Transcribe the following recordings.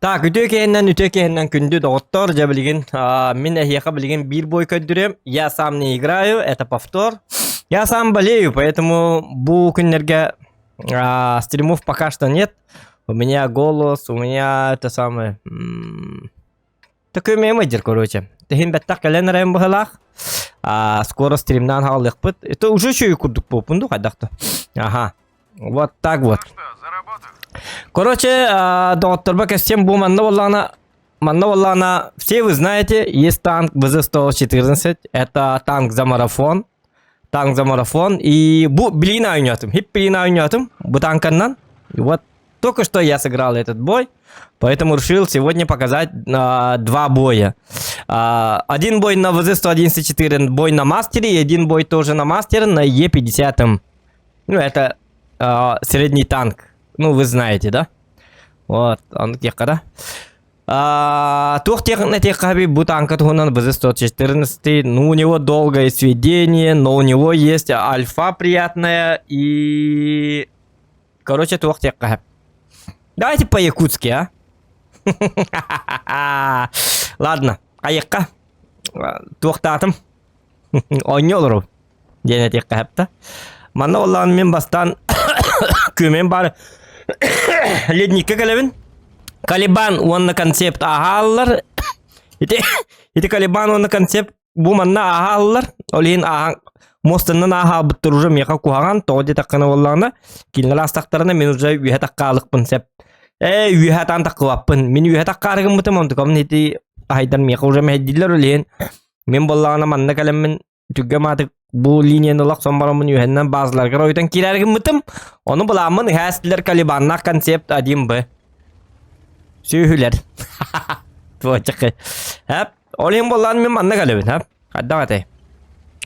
Так, ütü kehenden күндү доктор же билген, мен эхиха билген бир бой көндүрем. Я сам не играю, это повтор. Я сам болею, поэтому бу күннерге стримов пока что нет. У меня голос, у меня это самое... Такой менеджер, короче. Тихин беттак календарем бахалах. Скоро стримнан халыхпыт. Это уже чую курдук попунду кайдакта. Ага. Вот так вот. Короче, доктор Бакастем бу манна валлана, все вы знаете, есть танк БЗ-114, это танк за марафон. И бу блина уйнятым, блина уйнятым, бу танканнан. И вот только что я сыграл этот бой, поэтому решил сегодня показать два боя. Один бой на ВЗ-111-4, бой на мастере, и один бой тоже на мастере, на Е-50. Ну, это средний танк. Ну, вы знаете, да? Вот, он тихо, да? Тух на техаби бутанка тухунан БЗ-114. Ну, у него долгое сведение, но у него есть альфа приятная и... Короче, тух техаби. Давайте по-якутски, Ладно, аяққа. Тух татым. Ойнёлыру. Дене техаби-та. Манна оллан мен бастан көмен бар. Ледникке келебин. Калибан онна концепт ахаллар. Ити Калибан онна концепт бу манна ахаллар. Олин ахаң мостаннан ахал буттур уже меха кухаган тоди таккана боллана. Кинлер астактарына мен уже үйе таккалыкпын сеп. Үйе тан таккылаппын. Мен үйе таккарыгын бутым онтукам ити айдан меха уже мехдилер олин. Мен боллана манна келеммин түгге матык bu linyanı lak sonbaramın yühenden bazılarga oydan kirergin mıtım. Onu bulamın hästler Kalibanna konsept adim bu. Söhüler. Tuğacakı. Hep. Olayım bollan men manna kalebin. Hep. Kadda katay.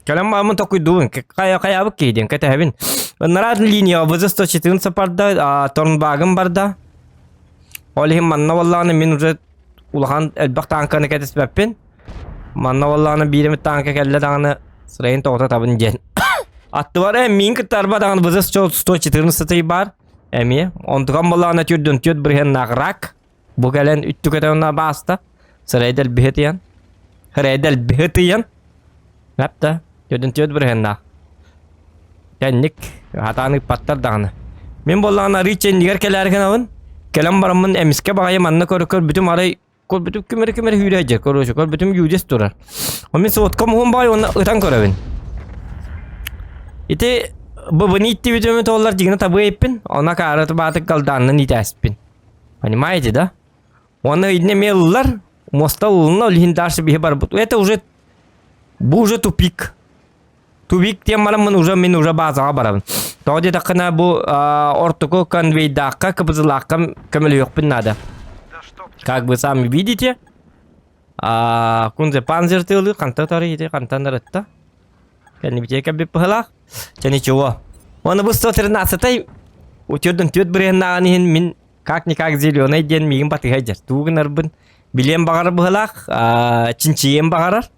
Kalam mamın tokuy duun. Kaya bak keydin. Kata hebin. Narat linya ВЗ-114 barda. Tornbagın barda. Olayım manna bollanı men uca ulahan elbaq tankanı ketesbepin. Manna bollanı birimi tanka kelle dağını Sırayın toğda tabın gen. Attı var mink tarba dağın ВЗ-114 var. Emi. Ontukan bolağına türdün türt birhen nağrak. Bu gelen üttü kötüğüne bastı. Sıraydel bihetiyen. Sıraydel bihetiyen. Yaptı. Türdün türt birhen nağ. Tenlik. Hatanık patlar dağını. Men bolağına riçen diğer kelerken avın. Kelem baramın emiske bağayım anna korukor bütün arayı kol bütün kümere hüreyecek koruyacak kol bütün yüces durar. Omin soğutkam hon bay ona ıtan korabin. İte babani itti videomu tollar jigna tabu epin ona karat batık kaldanna nite aspin. Понимаете, да? Ona idne mellar mosta ulna lihin darşı bihe barbut. Это уже bu уже тупик. Тупик тем марамын уже мен уже базаға барабын. Тоди такына bu ортуко конвейдаққа кыбызылаққа көмілі yoqпын надо. Как вы сами видите, кунзе панзер тылы, кантатары еде, кантандарытта. Кәнебітей кәбіп пығылақ. Және чего? Оны бұл 113-ай, өтердің төт бірген нағанығын мен как-никак зеленый ден мегін батыға жер. Туғын арбын білем бағар бұғылақ, чинчием бағарар.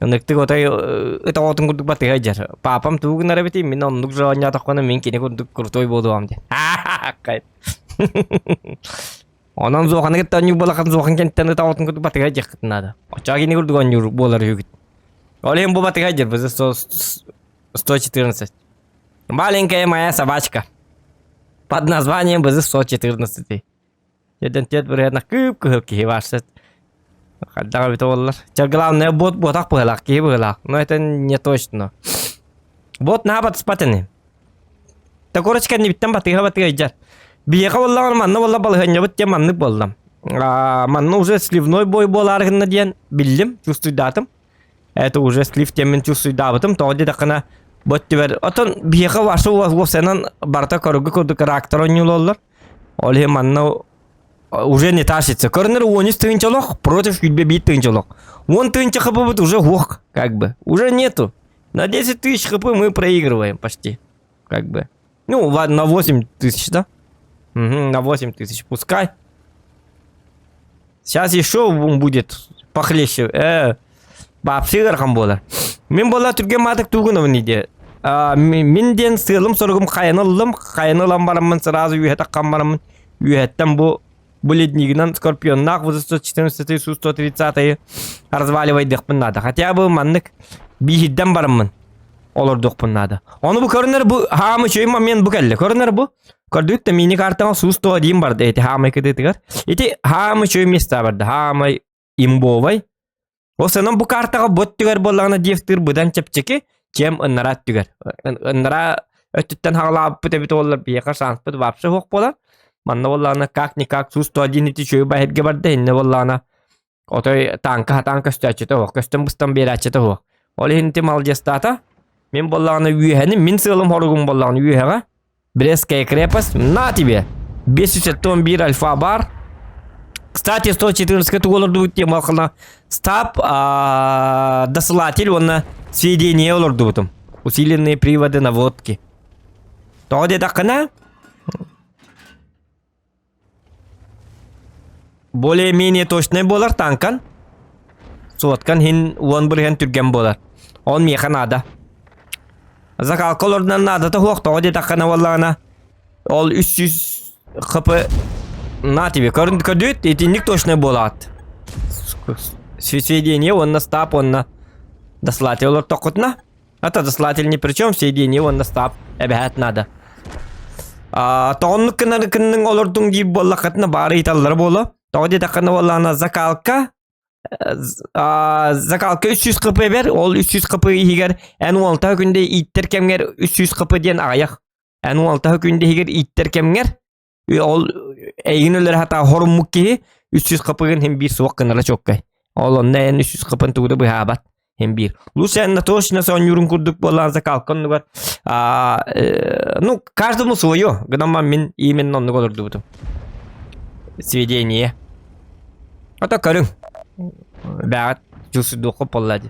Өндіктік отай ұта отын күрдік батыға жер. Папам туғын арбеті, мен ондық жоғын жатаққаны мен кене күрдік күртой болу амде. Қайт. Ondan zoğanı gitti anyu bolakın zoğan kentten de tavutun kutu batığa jektin nada. Açağı yine kurdu anyu bolar yugit. Olhem bu batığa jer bize 114. Маленькая моя собачка. Под названием БЗ-114. Jeden тет бұрғана күп кевашсет. Қаддаға бит олар. Главное ботақ бұғылақ, кей бұғылақ. Но это не точно. Бот на бат спатыны. Такорочка не биттен батыға жер. Биеха боллағын манна болла балғанья бұт тем маннық болдам. Манна уже сливной бой боларғынна дейін білдім, чувствуйдатым. Это уже слив темен чувствуйдабытым. Тоғыды дақына бұтты бер. Отын биеха вашы осынан барта көрігі көрдік реактор ойныл олар. Оле манна уже не ташится. Көрінер 13 тыңчалық против күлбе бейт тыңчалық. 10 тыңча хп бұт уже хух, как бы. Уже нету. На 10 тысяч хп мы проигрываем почти. Как бы. Ну, на 8 тысяч, да? На 8 тысяч, пускай. Сейчас еще он будет похлеще. Бапсыгархан болар. Мен бола түрге матык тугуновын иде. Менден сылым соргум кайнылым барамын сразу үйе таккан барамын. Үйеттен бу Буледнигинан Скорпионнах в 114-й, Су-130-й разваливайдық бұннады. Хотя бы маннык бейхидден барыммын. Олырдық бұннады. Оны бұл көрінер бұл хамы чөйма мен бұл кәлі. Көрінер бұл. Көрдік та мені картаңа Су-101 барды. Эти хамы кедетігер. Эти хамы чөйместі барды. Хамы имбовай. Осының бұл картаға бот түгер болағына дефтір бұдан чепчеки чем ыннара түгер. Ыннара өттіттен хағылап бұты олар бейқар шанс бұты вапшы хоқ болар. Манна болағына как-никак Су-101 ити чөй бәйетге барды. Инне болағына отой танка үстәчеті хоқ. Көстен бұстан бері әчеті хоқ. Ол хинти мал жестата. Мен болағына үйәні, мен сылым хорығым болағына үйәға. Брестская крепость. На тебе. 501 альфа бар. Кстати, 114 оларды өттем алқына стап досылатель оны сведение оларды өтім. Усиленные приводы наводки. Тоғыде дақына более-менее точный болар танкан. Соткан хин уон бірген түрген болар. Он механ ада. Закалкалардан надата хоқ тоғыде дақына олағына. Ол 300 қыпы на тебе. Көрдет, етінік точный болат. Сведение онна стап, онна дослатель олар тоқытна. Это дослатель ни при чем, сведение онна стап. Әбәхәт надо. Тоғынлық кіннің олардың дейіп болақытына бары италар болы. Тоғыде дақына олағына закалка. Закалка 300 қыпы бер. Ол 300 қыпы егер ән 16 күнде иттер кемгер 300 қыпы ден аяқ. Ән 16 күнде егер иттер кемгер. Ол әйгін өлер хата хорым мұккеге 300 қыпығын хем бір суық қыныры чөккай. Ол онна ән 300 қыпын тұғыды бұхабат хем бір. Лучше әнна точно сон юрын күрдік болан закалкан нүгар. Ну, каждому свое. Гынама мен именно онны көрді бұтым. Сведение. Ата көрің. Бәғат жүсі доқып болады.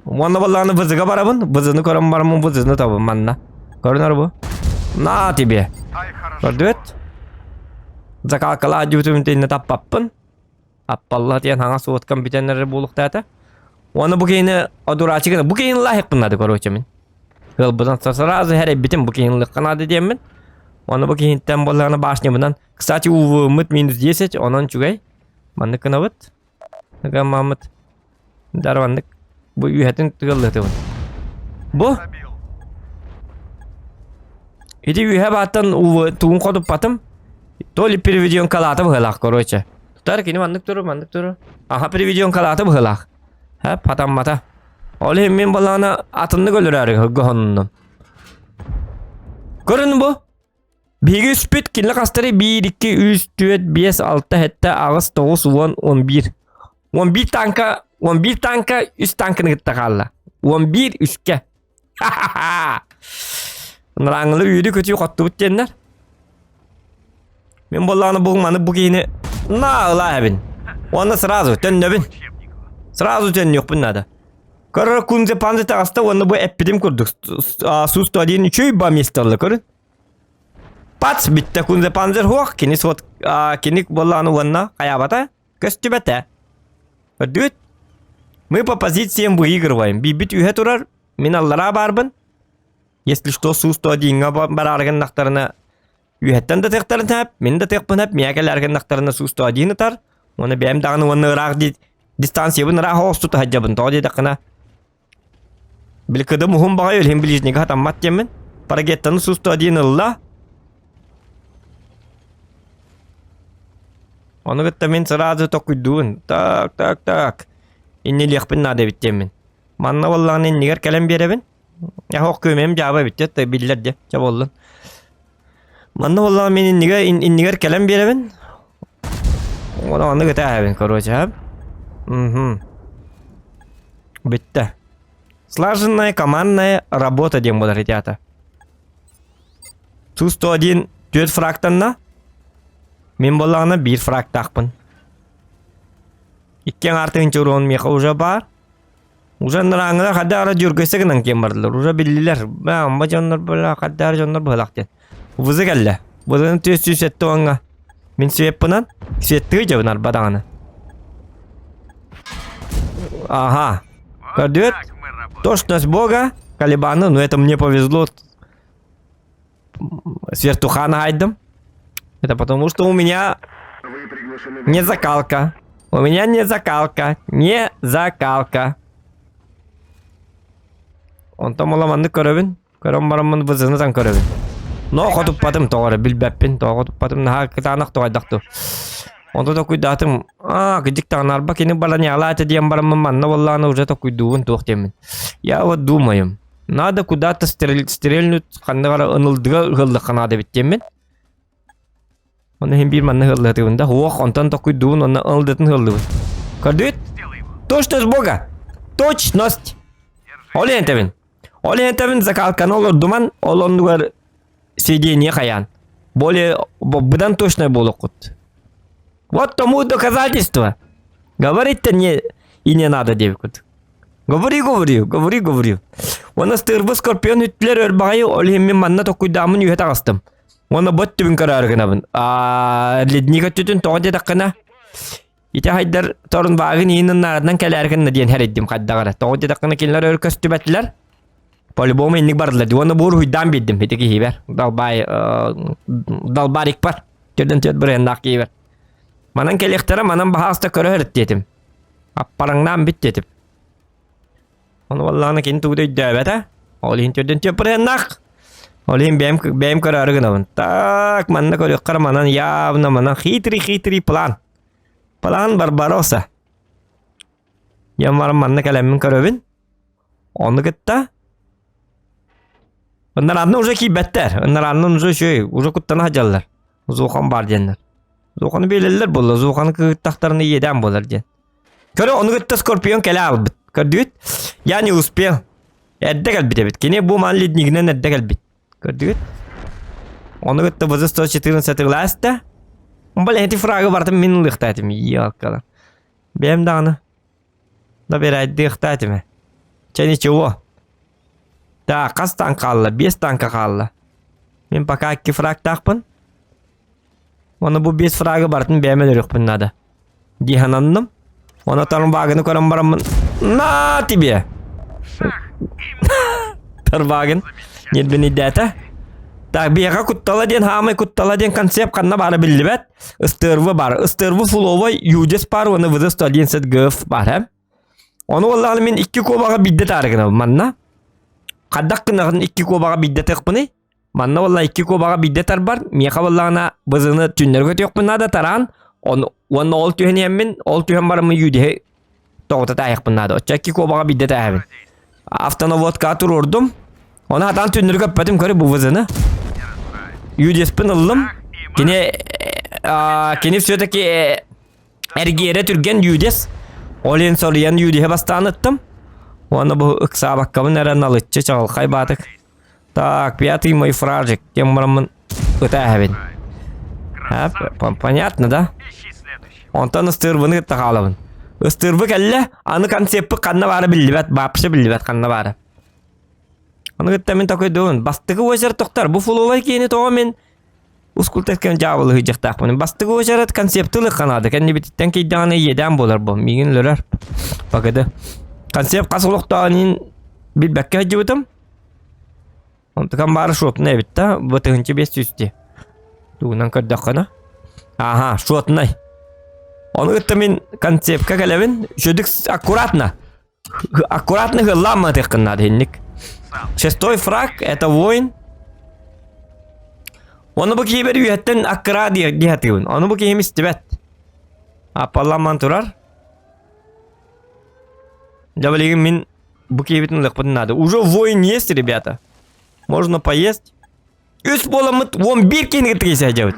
Оны боланы вызыға барабын. Вызыны көрім барымын, вызыны табын манна. Көрінер бұ? На тебе. Көрдіт? Закалкала жүтімдейіні таппаппын. Аппалла тиян хаңа суыткан бітенлері болуқты әті. Оны бұл кейіні одурачы кені. Бұл кейіні лайық бұнады көрөчі мен. Бұдан сразу әрі бітім бұл кейіні лыққанады дейм мен. Оны бұл кейінттен болағына башне бұдан. Кстати, ұмыт минус 10, онын чүгай. Манны кіна бұд. Нүгі мамыт. Дарвандық. Бұл үйәтін түгілді бұд. Бұл? Иди үйә баттан туғын қодып батым. То ли переведен калаты бұғылақ, короче. Тұтар кені мандық тұры. Аха, переведен калаты бұғылақ. Патам мата. Олы мен болағына атынды көлір әрі ғығынның. Көрін бұ? Бегі үспет кені қастыры 1, 2, 3, 4, 5, 6, 7, ағыз, 9, 10, 11. 11 танка, 3 танкыны ғытта қалла. 11 үске. Ха-ха-ха! Нұраңылы үйді көтей қотты бүттендер. Мен болағына бұғманы бұл кейіні нағыла әбін. Оны сразу төн өбін. Сразу төн өкпін нады. Көрір күнзе панзы тағыста оны бұл әппедім көрдік. Су-101 үшөй ба местерлі көрін. Пац бітті күнзе панзыр хоқ. Кенік болағаны онына қаябата көсті бәті. Көрдік. Мы по позициям выигрываем. Бибит үйе тұрар. Мен аллара барбын. Если что, Су-101 барарған нақтарына үйеттен де теқтарын тәп, мен де теқпін әп, мейәкәл әрген нақтарына Су-101 тар. Оны бәйім дағыны оны ұрақ дистанция бұн ұрақ оғыстуты хаджабын. Тоғы дедіқына білкіді мұхым бағай өлхен білежінеге хатаммат демін. Парагеттаны Су-101 ұлла. Оны күтті мен сыразы тоқыдуын. Так. Инне леқпін нады біттемін. Манна болағын еннегер кәлем беребін. Я хоқ көмем жабы біттет, білдерде, жабы олын. Манна болағын мен еннегер кәлем беребін. Оны күті әбін, короче, әб. Бітті. Слаженная командная работа дем болар, ребята. Су-101 4 фрактанна. Мен болағына 1 фракт тақпын. Иккен артығынчы ұрон меқа уже бар. Уже нұраңыда қаддары жүргесі кінен кен бардылар. Уже білділер. Ба жонлар бұла қаддары жонлар бұлақтен. Вызы кәлі. Вызыны төс сүйсетті оңға. Мен сөйеп бұнан. Сүйеттігі жабынар бадағаны. Ага. Көрдет. Точность Бога. Калибаны. Но это мне повезло. Свертухана айдым. Это потому, что у меня не закалка. У меня не закалка. Не закалка. Он там оламанды көрөбүн. Көрөм барамын вызынытан көрөбүн. Но хотуп батым тоғыры билбеппин. Хотуп батым наха кытанақ тоғайдақты. Онда да куйдатым. Гыдик тағын арба кені баланы алайты дейін барамын манна валланы уже токуйдуын тоқтемін. Я вот думаю. Надо куда-то стрельнуть. Қандығара ынылдыға ғылдыққа надо биттемін. Оны hem bir manna hırladığında hoğ ondan tokuyduğun onu ıldıtın hırlıbın. Gördün? Точность Бога. Точность. Оле ентевин. Оле ентевин закалкан olur duman. Олонdugar сиденье хаян. Более быдан точно было кут. Вот тому доказательство. Говорить-то не и не надо девкут. Говори. Оны стырбы скорпион үтлер өрбағайы оле мен манна токуйдамын үйет ағыстым. Оны бот түбін көрәргінабын. Ледниға түтін тоғыды даққына. Ите хайдар торын бағын иінін нарадынан кәләргінна дейін hər еддім қаддағара. Тоғыды даққына келінер өркөс түбәтілер. Полюбоmu енік бардылар. Оны бұр хуйдан беддім. Хетеки хейбер. Далбарик бар. Түрден төт бір ендақ хейбер. Манан келектері манан бағаста көрі өрт дедім. Аппараңнан бит дедім. Оны валлағына кейін туғды өйді Ол ең түрден төт бір ендақ. Олин бем kararıgınavın. Tak manna koruyor karmanan явно манан хитрый план. План Барбаросса. Ямар манна калемин karabin. Onu gitti. Onlar anla уже kibetler. Onlar anla уже kuttana hacallar. Zuhan var diyenler. Zuhan'ı belirler bulur. Zuhan'ı kıttaklarını yeden bulur diyen. Körü onu gitti Skorpion kele albit. Gördüğüt. Yani uspel. Edde kalbit evet. Kine bu manlid nignen edde kalbit. Gördük. Onu gitti vızı 114 glaста. Он böyle heti fragı vardı minlik tatim. Yalkalar. Benim de anı. Da bir aydık tatime. Çeni çuvo. Da kaç tank kaldı? 5 tanka kaldı. Ben paka 2 frag takpın. Onu bu 5 fragı vardı benim de yok bunlarda. Dihanandım. Ona tanım bağını koran baramın. Na tibi. Tar bağın. Нет бен иддәті. Так, бияға күттала ден, хамай күттала ден концепт қанна бары білді бәт. Истырвы бар. Истырвы фуловай юдес бар, оны вызы 111 гыф бар. Оны олағын мен 2 кобаға бидді тарығына манна. Қаддақ қынағын 2 кобаға бидді тықпыны. Манна олағын 2 кобаға бидді тар бар. Меқа олағына вызыны түннер көті өкпіна да тараған. Оны ол түйен еммен, ол түйен барымы юдеге тоғыта тайықпына да. 2 кобаға бидді тайығын. Автоноводқа тұр ұрдым. Ona atan tünürü köppetim körü bu vızını. Yüdespin ıldım. Kine söteki ergiyere türgen yüdes. Olin soruyan yüdehe bastan ettim. Ona bu ıksa bakkabın eren alıtçı çağıl kaybatık. Так, пятый мой фражик. Тем барамын ötəğəbin. Понятно, да? Ondan ıstırvını ıttaqalıbın. Istırvı kelle, anı konsepti kanna barı billibet, bapışı billibet kanna barı. Onu gittimin takıyduğun. Bastığı uçarı toktar. Bu fulolay kiyini toğa men uskultetken cavılı hıcık takmanın. Bastığı uçarı konseptili kanadı. Kendi bititten ki iddianı yeden bolar bu. Migin lörer. Bakıdı. Konsept kasılık dağının bir bekke hıcı bitim. Onu tıkan bari şut ne bitti. Bıtığınçı 500 di. Tuğunan kırdıkkana. Aha şut ne. Onu gittimin konseptka gelevin. Şudik akkuratna. Аккуратно гыллама тыккыннады хенник. 6-й фраг это воин. Onu bu kiber üyetten akkıra diyetin. Onu bu kiyemiz tibet. Apallamman turar. Давлегин min bu kibetin lıkpıdın adı. Уже воин есть, ребята. Можно поесть. Üst bolamıt 11 kengit kese cevit.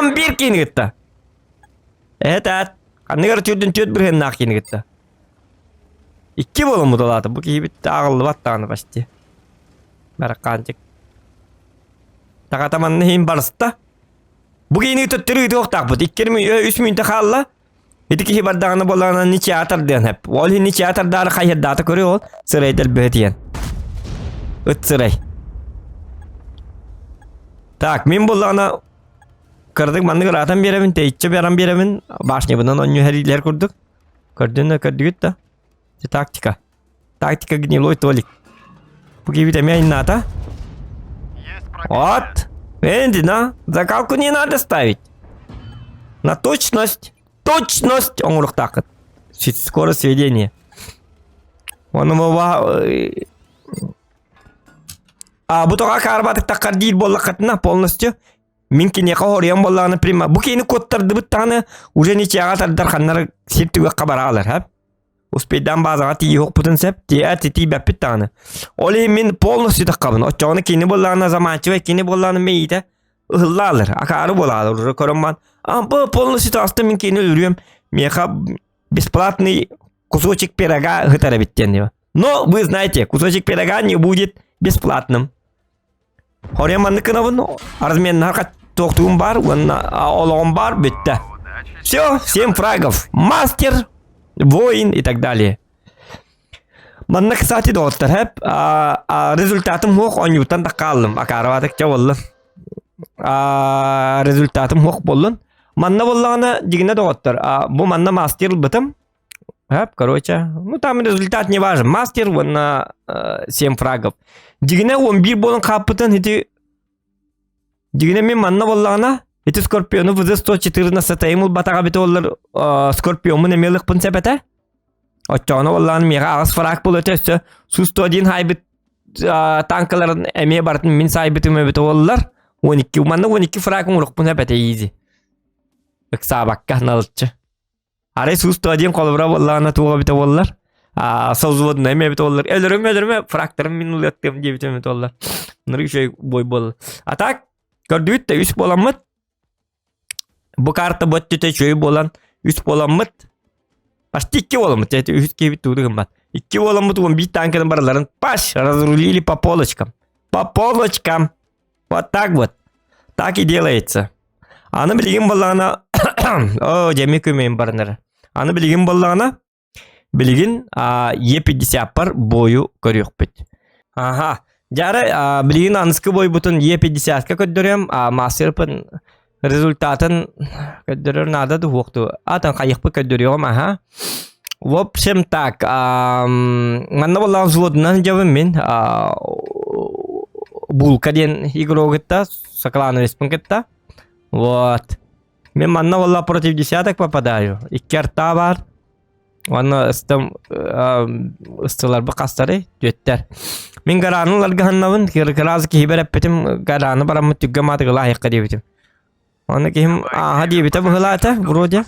11 kengitta. Evet. Kanıgar tüydün tüyd bir hennak kengitta. 2 bolamı doladı. Bu kibet ağıllı battağını baştı. Berakancık. Takatamanını hem barısta. Bu kini tutturuyordu oktak bu. 2-3 minute kalla. Etik ki bardağını bolağına niçe atar diyen hep. Oğlu niçe atar daha kayıt dağıta görüyor ol. Sıraydır böğütüyen. Üt sıray. Tak, min bolağına kırdık mandık ratan bir evin. Teyitçe bir evin. Başını bundan onyu her iler kurduk. Kırdığında kırdık da. Taktika. Taktika гнилой толик. Bu gibi demeyin nata. От. Энди, на, закалку не надо ставить. На точность. Точность! Он так. Скорость сведения. Он бутаға карбатык таккар дейл боллақатына полностью. Минки не қориян боллағаны прима. Бұ кейіні кодтарды бұттағаны уже нече ағатардар қаннары септігі қабарағалар. Успейдан базаға тиі хоқ бұтын сәп, тиі тиі бәп біттағаны. Олей мен полностью таққабын. Отчағыны кейіні боллағына заманчы вай, кейіні боллағаны мейді ұғылалар. Ақары болағалар уже көрінбан. Бұл полностью тасты мен кейіні үрем. Меха бесплатный кусочек пирога гытара биттен. Но вы знаете, кусочек пирога не будет бесплатным. Хореманны кынабын, размен харкат тоқтуым бар, олығым бар, бітті. Все, 7 фрагов. Мастер, воин и так далее. Манна, кстати, доктор, хэп, результатым хоқ онютан да қалым. Акараватык чавылы. Результатым хоқ болын. Манна боллағына дегіне доктор. Бұл манна мастер бітім. Хэп, короче. Ну, там результат не важен. Мастер, вон 7 фрагов. Дегіне 11 болын қапытын, дегіне мен манна боллағына, скорпиону вызы 114 таймыл батаға біті олар скорпионмын емелік пын сәпәті. Отчағына боллағына меға ағыз фраг бол өтесі. Су-101 хайбіт танкаларын әме бартын мен сайбітім өбіті олар. 12, манна 12 фрагын ұрық пын сәпәті ейді. Үксабаққа налытчы. Арай Су-101 қолыбыра боллағына туға біті олар. Саузыводын әме біті олар. Өліріме, фрактарым мен ұлеттім де біті өбіті олар. Нұры үшей бой болы. Атак, көрді үтті үс боламыд. Бұ карта бұт түті шөй болан үс боламыд. Пашты 2 боламыд. Үс кебіт тұғығым бат. 2 боламыд он бит танкының бараларын паш разрулили по полочкам. По полочкам. Вот так вот. Так и делается. Аны білген болағына... О, жеме көмейін барынары. Аны білген болағына... Білген Е50 бар бойы көрек бүт. Аха. Жары білген анысқы бой бұтын Е50-қа көддірем. Мастер-пын результатын көддірер надады оқты. Атын қайықпы көддірем. Аха. В общем, так. Манна болағын взводынан жабым мен. Булка ден игрогытта. Сакланы респін кітта. Вот. Мен манна болағын против десяток попадаю. 2 арта бар. Оны ыстылар бұқастары дөттер. Мен гараны ларғаннавын, кіразы кейбер әппетім гараны барамы түггамады ғыла айыққа дебетім. Оны кейім аға дебеті бұғыла әті, вроде.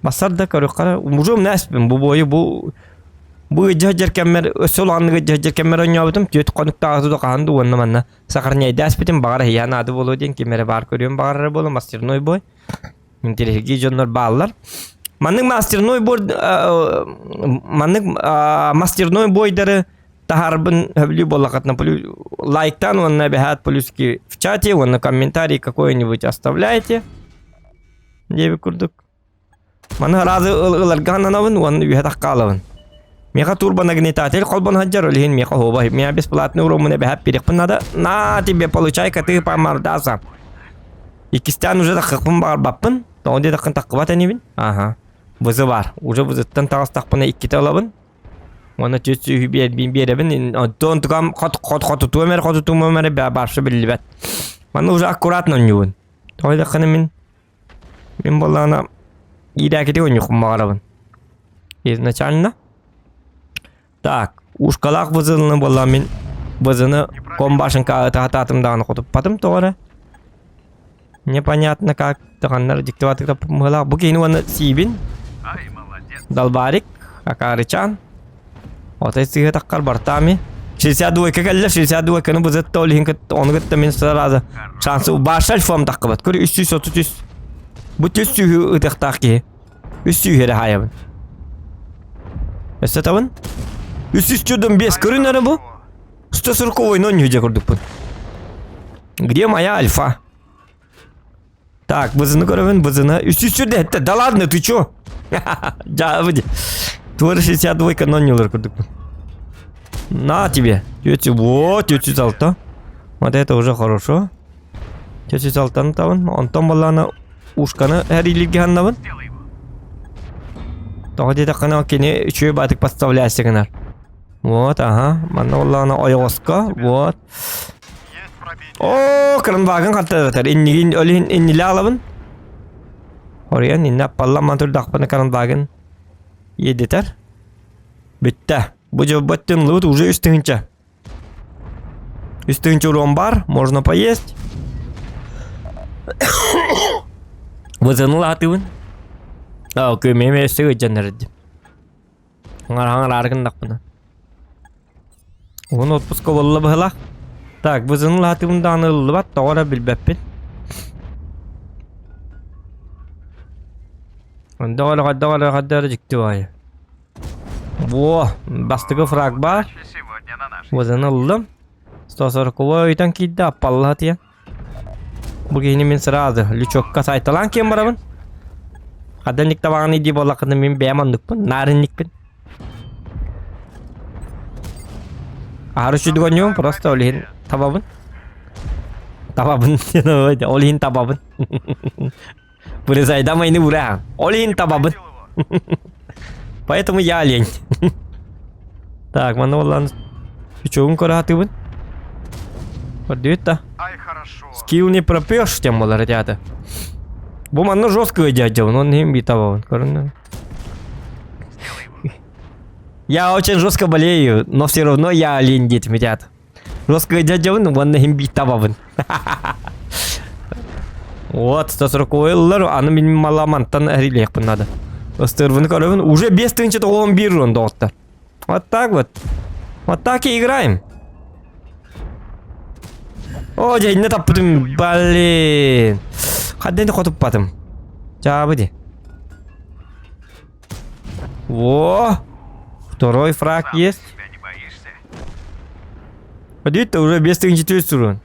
Басарды көріққара. Мұжым нәспім, бұл бойы бұл жәркеммер, өсіл аңығы жәркеммер ойнауытым, төт қонықта ағызуды қағанды оны манна. Сақырын әйді әспетім бағар хиян ады болу ден, кемері бар көрем бағары болу, мастерной бой. Интереге жонлар бағалар. Манның мастерной бойдары тахарбын хөблі болақатна лайктан, он набегает плюски в чате, он на комментарий какой-нибудь оставляете. Деби курдук. Манның разы ыларгананавын, он үйетақ қалавын. Меха турбонагнетатель қолбан хаджар олихин меха хоба. Меха бесплатный уром набегает перекпын надо. На тебе получай-ка ты помардаса. Икистян уже тақықпын бағар баппын. Тоғынде тақын таққыбат әнебін. Ага. Вызы бар. Уже вызыттан тағыз тақпына 2 алабын. Оны төсі беребін. Тон тұғам қотыту өмері баршы білі бәт. Маны уже аккуратно өнеуін. Тоғыда қыны мен болағына ирәкеде өнеуқым мағарабын. Изначально. Так. Ушқалақ вызылыны болағын мен вызыны комбашын тағататымдағаны қотып батым тоғыры. Непонятно как. Тағанлар диктиватықта мұғылақ. Бұл кейіні оны сейбін. Далбарик. Акарычан. Отай сыға таққар бартами. 62 кәлі. 62 кәні бұзытты олығын оны күтті мен сыразы. Шансы баршы альфам таққы бат. Көрі 333. Бұл 300 ұтықтақ ке. 300 хері хайабын. Өсті табын? 305 көрін әрі бұл? 140 ойын өже көрдік бұл. Где моя альфа? Так, вызыны көрөвін, вызыны. 300 әтті, да ладно, ты чё? Жабыди. 262 ноннилар көрдік. На тебе. Вот, 406. Вот это уже хорошо. 406 табын. Онтон баланы ушқаны әрилерге ханнабын. Тоғы деді қана кені үшөй батық подставляйся кінар. Вот, ага. Манна баланы ойғысқа. Вот. Oo, Kranwagen kattatar. İnnigin ölühin innili alabın. Oraya ninna palla mantur daqpana Kranwagen yediter. Bitti. Bu cevabаттен лут уже üstünce. Üstünce урон бар, можно поесть. Вызыныл атыбын. Көмеме өсі өтженерді. Аңар арғын дақпына. Оны отпусқа болы бұғылақ. Так, вызыныл атыбын да анылы бат, тоғыра білбәппен. Доғыра жікті байы. Во, бастығы фраг бар. Вызынылдым. 140-й өйтен кейді аппаллы атыян. Бұл кейіні мен сыразы. Лючокқа сайталан кен барабын. Қадалник табағын еді болақыны мен бәймандықпын. Нарынникпін. Ары шүдігі өңем, просто олейін табабын. Табабын. Олейін табабын. Burası aydamayını vurağım. Олейін табабын. Поэтому я олень. Так, мана олан üçoğun kora atыбын. Поддают да. Скилл не пропьешь, тем было ребята. Бо мана жестко дядя, он не имеет того. Я очень жестко болею, но все равно я олень, дети, ребята. Жестко дядя, он не имеет того. Вот, 140 yıllar anı benim malamanttan eriyle yapın надо. Остырваны коровын уже без тынча 11 рунда отта. Вот так вот. Вот так и играем. О, я не таппадым, блин. Қадден қотып батым. Жабыды. Во! Второй фраг есть. Подъедь-то уже без тынча 4 рун.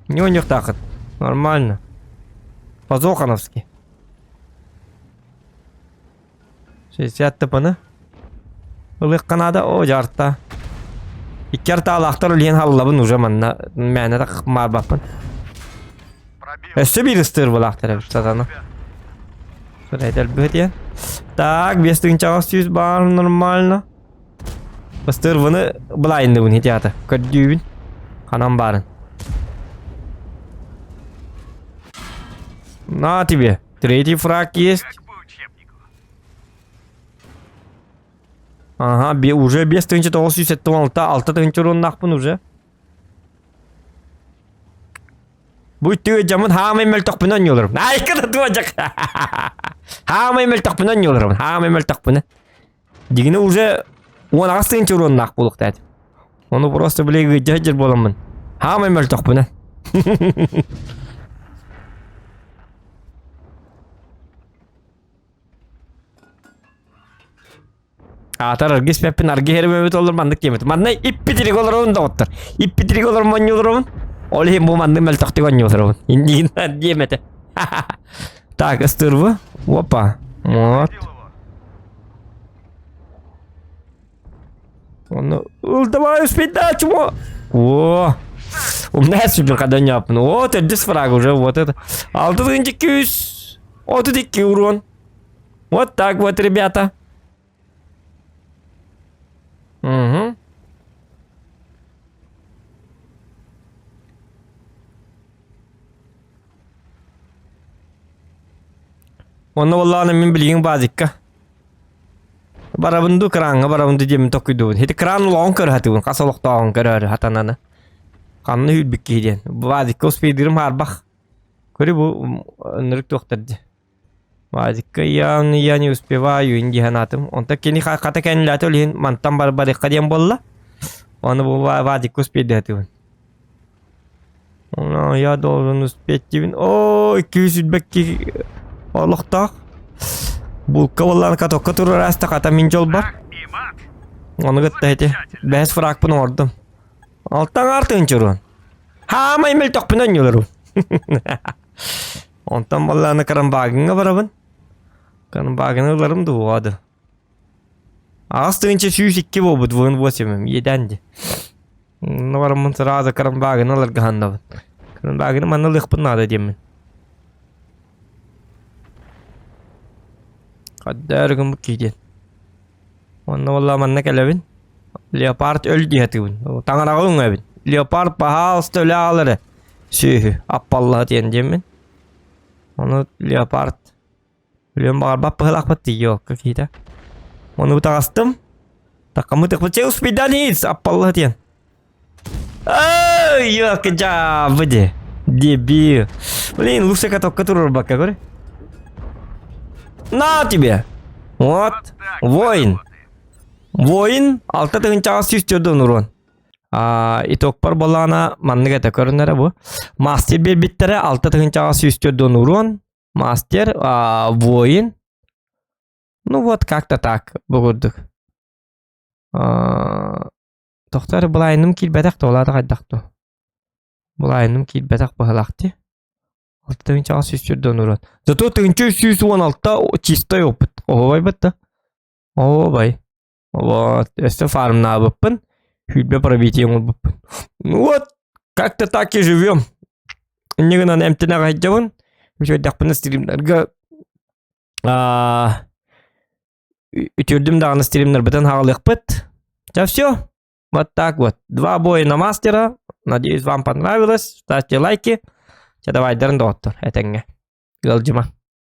Не у них так. Нормально. По-зохановски. 60 тыпыны. Улық қанада, о, жарта. Иккер талақтар үлген халлабын уже манна мәні да қықмар бапын. Өсі бір ұстыр бұл ақтар әбір сатаны. Сұрайдал бүт ең. Так, 5-600 бар, нормально. Ұстыр бұны бұлайынды бұн хетияты. Көддүйбін. Қанан барын. На тебе. Третий фраг есть. Ага, уже без 1976 тынчы роннақпын уже. Бұл түге жамын хамай мөлтақпынан елірім. Айқыда туажақ. Хамай мөлтақпынан елірім. Хамай мөлтақпынан. Дегені уже 10 тынчы роннақ болық дәді. Оны просто білегі жер боламын. Хамай мөлтақпынан. Атар аргис пеппин арги хермемет олар мандык кемет. Манна иппитирик олар он да оттар. Иппитирик олар ман юларон. Олхим бу манды мелтакти гон юларон. Индигин демете. Так, ыстырвы. Опа. Вот. Он давай успеть дать ему. О. У меня супер когда не апну. Вот это фраг уже вот это. А вот это индикюс. Вот это урон. Вот так вот, ребята. Угу. Оны валланы мен білген базикка. Барабынды кранға барабынды демін тоқиды. Хеті кран лоң көр хатығын, қасалықтағын көрі хатананы. Қанны хүлбік кейден. Базикка успейдірім арбақ. Көрі бұл нұрық тоқтырды. Базикка я не успеваю индиханатым. Он так кені қата кәніләті өлген мантан барыққа дем болла. Оны бұл базикка успейді хатығын. Я должен успеть дебін. О, 200 үлбәкке олықтақ. Бұл кавалланы катоққа тұрыр әсті қата мен жол бар. Оны күтті әйті. Бәс фрақпын ордым. Алтан артын жүрін. Хамай мел тоқпынан елірін. Онтан балланы Кранвагенға барабын. Кранвагенға барым дуады. Ағыз тыңынша 102 болбыд, 8 едәнді. Оны барымын сыразы Кранвагенға аларға хандабын. Кранвагенға маны лықпын нады демін. Қаддарығын бұк кейден. Оны олла манна кәләбін. Leopard öldü hatibin. Tangarağın öbün. Leopard пожалуйста, өләлері. Сүйі, аппаллығы тендемін. Оны Leopard. Өлем бағар бап пығылақ бітті, yok, какие-то. Оны бұтағастым. Так, кому ты хотел спиданить, аппаллығы тен. Ой, yok, джабыды. Дебил. Блин, лучше каток, который рыбака, говори. На тебе. Вот. Воин. Воин. Алта тыгынчаға сүйістерден урон. Иток бар болана манныга да көрінері бұл. Мастер бербеттері алта тыгынчаға сүйістерден урон. Мастер. Воин. Ну вот как-то так. Бұғырдық. Тоқтары бұлайыным келбәдәк та олады қайдақты. Бұлайыным келбәдәк бұғылақты. Алта тыгынчаға сүйістерден урон. Зато тыгынча 316 чистой опыт. Оғабай бітті. Оғабай. Вот. Это фармна выпан. Хюльбе пробитием выпан. Ну вот. Как-то так и живем. Негана на МТН гайдявын. Еще дақпына стримлерге. Үтірдім дағына стримлер бітін хағылық біт. Да все. Вот так вот. 2 боя на мастера. Надеюсь, вам понравилось. Ставьте лайки. Давай, дәрін доғыттыр. Әтәңе. Гылжыма.